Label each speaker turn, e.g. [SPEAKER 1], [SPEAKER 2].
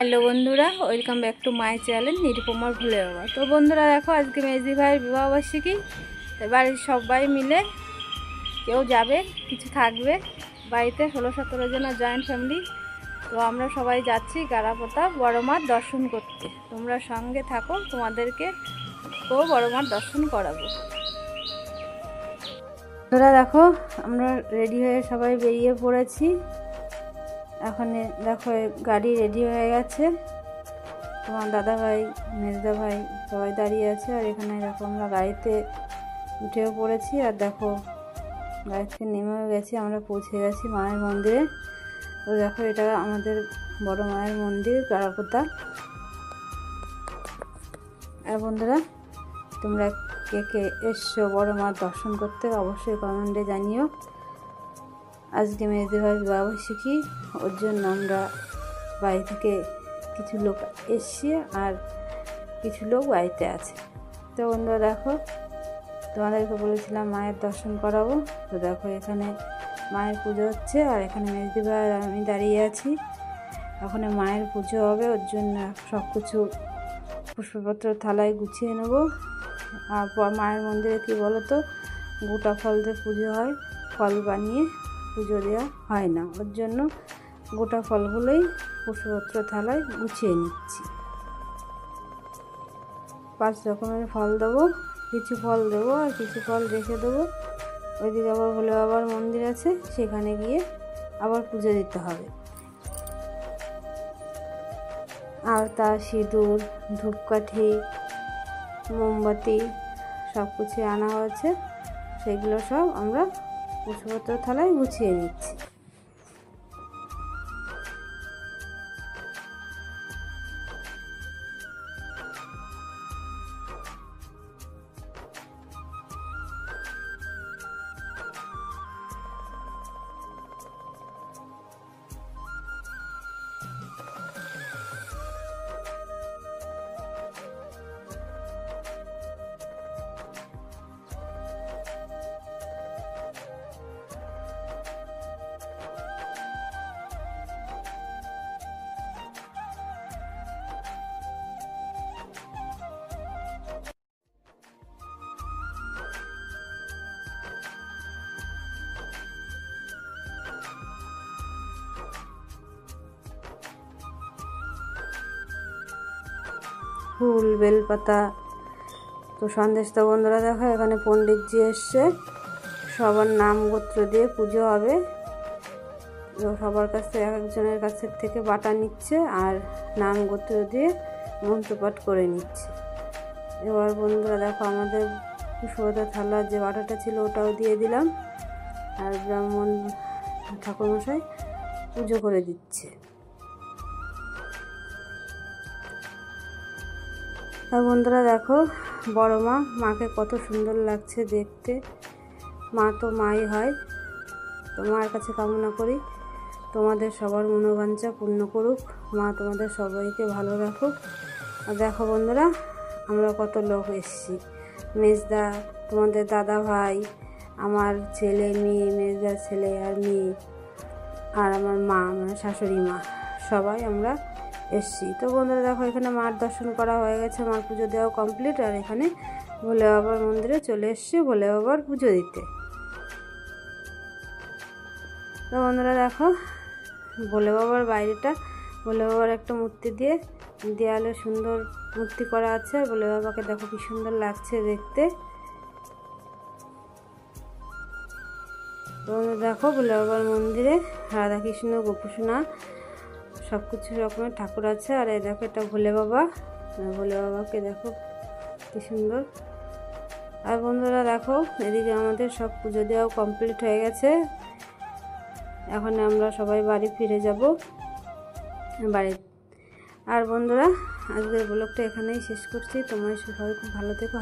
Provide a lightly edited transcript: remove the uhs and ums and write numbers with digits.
[SPEAKER 1] Hello বন্ধুরা, welcome back to my channel নিরুপমার ভুলে বাবা। তো বন্ধুরা দেখো, আজকে মেজদি ভাইয়ের বিবাহবার্ষিকী। বাড়ির সবাই মিলে কেউ যাবে, কিছু থাকবে বাড়িতে, 16-17 জনের জয়েন্ট ফ্যামিলি। তো আমরা সবাই যাচ্ছি গারাপোতা বড় মার দর্শন করতে। তোমরা সঙ্গে থাকো, তোমাদেরকে তো বড় মার দর্শন করাবো। বন্ধুরা দেখো, আমরা রেডি হয়ে সবাই বেরিয়ে পড়েছি। এখন দেখো গাড়ি রেডি হয়ে গেছে। তোমার দাদা ভাই, মেজদা ভাই সবাই দাঁড়িয়ে আছে। আর এখানে দেখো আমরা গাড়িতে উঠেও পড়েছি। আর দেখো গাড়ি থেকে নেমেও গেছি, আমরা পৌঁছে গেছি মায়ের মন্দিরে। তো দেখো এটা আমাদের বড় মায়ের মন্দির গারাপোতা। আর বন্ধুরা, তোমরা কে কে এসছো বড় মার দর্শন করতে অবশ্যই কমেন্টে জানিও। আজকে মেজদি ভাইয়ের বিবাহবার্ষিকী, ওর জন্য আমরা বাড়ি থেকে কিছু লোক এসছি আর কিছু লোক বাড়িতে আছে। তো বন্ধুরা দেখো, তোমাদেরকে বলেছিলাম মায়ের দর্শন করাবো। তো দেখো এখানে মায়ের পুজো হচ্ছে, আর এখানে মেজদি ভাই আর আমি দাঁড়িয়ে আছি। ওখানে মায়ের পুজো হবে, ওর জন্য সব কিছু পুষ্পপত্র থালায় গুছিয়ে নেব। আর মায়ের মন্দিরে কী বলো তো, গোটা ফল দিয়ে পুজো হয়, ফল বানিয়ে পুজো দেওয়া হয় না। ওর জন্য গোটা ফলগুলোই পুষ্পপত্র থালায় গুছিয়ে নিচ্ছি। 5 রকমের ফল দেবো, কিছু ফল দেবো আর কিছু ফল রেখে দেবো। ওইদিকে আবার ভোলে বাবার মন্দির আছে, সেখানে গিয়ে আবার পুজো দিতে হবে। আলতা, সিঁদুর, ধূপকাঠি, মোমবাতি সব কিছু আনা হয়েছে। সেগুলো সব আমরা পুষ্পপত্র থালায় গুছিয়ে নিচ্ছি। ফুল, বেলপাতা, তো সন্দেশ। তো বন্ধুরা দেখো, এখানে পণ্ডিতজি এসছে, সবার নাম গোত্র দিয়ে পুজো হবে। তো সবার কাছ থেকে একজনের কাছের থেকে বাটা নিচ্ছে আর নাম গোত্র দিয়ে মন্ত্রপাঠ করে নিচ্ছে। এবার বন্ধুরা দেখো, আমাদের পুষ্পপত্র থালার যে বাটাটা ছিল ওটাও দিয়ে দিলাম, আর ব্রাহ্মণ ঠাকুরমশাই পুজো করে দিচ্ছে। আর বন্ধুরা দেখো, বড় মাকে কত সুন্দর লাগছে দেখতে। মা তো মাই হয়। তো মার কাছে কামনা করি তোমাদের সবার মনোবাঞ্ছা পূর্ণ করুক, মা তোমাদের সবাইকে ভালো রাখুক। আর দেখো বন্ধুরা, আমরা কত লোক এসেছি। মেজদা, তোমাদের দাদা ভাই, আমার ছেলে মেয়ে, মেজদার ছেলে আর মেয়ে, আর আমার মা, মানে শাশুড়ি মা, সবাই আমরা এসছি। তো বন্ধুরা দেখো, এখানে মার দর্শন করা হয়ে গেছে, মার পুজো দেওয়া কমপ্লিট। আর এখানে ভোলে বাবার মন্দিরে চলে এসছি ভোলে বাবার পুজো দিতে। তো বন্ধুরা দেখো, ভোলে বাবার বাইরেটা ভোলে বাবার একটা মূর্তি দিয়ে দেয়ালে সুন্দর মূর্তি করা আছে। আর ভোলে বাবাকে দেখো কি সুন্দর লাগছে দেখতে। তো দেখো, ভোলে বাবার মন্দিরে রাধাকৃষ্ণ, গোপুসোনা সব কিছু রকমের ঠাকুর আছে। আর এই দেখো, এটা ভোলে বাবা, ভোলে বাবাকে দেখো কি সুন্দর। আর বন্ধুরা দেখো, এদিকে আমাদের সব পুজো দেওয়াও কমপ্লিট হয়ে গেছে। এখন আমরা সবাই বাড়ি ফিরে যাব বাড়ি। আর বন্ধুরা, আজকের ব্লগটা এখানেই শেষ করছি। তোমরা সবাই খুব ভালো থেকো।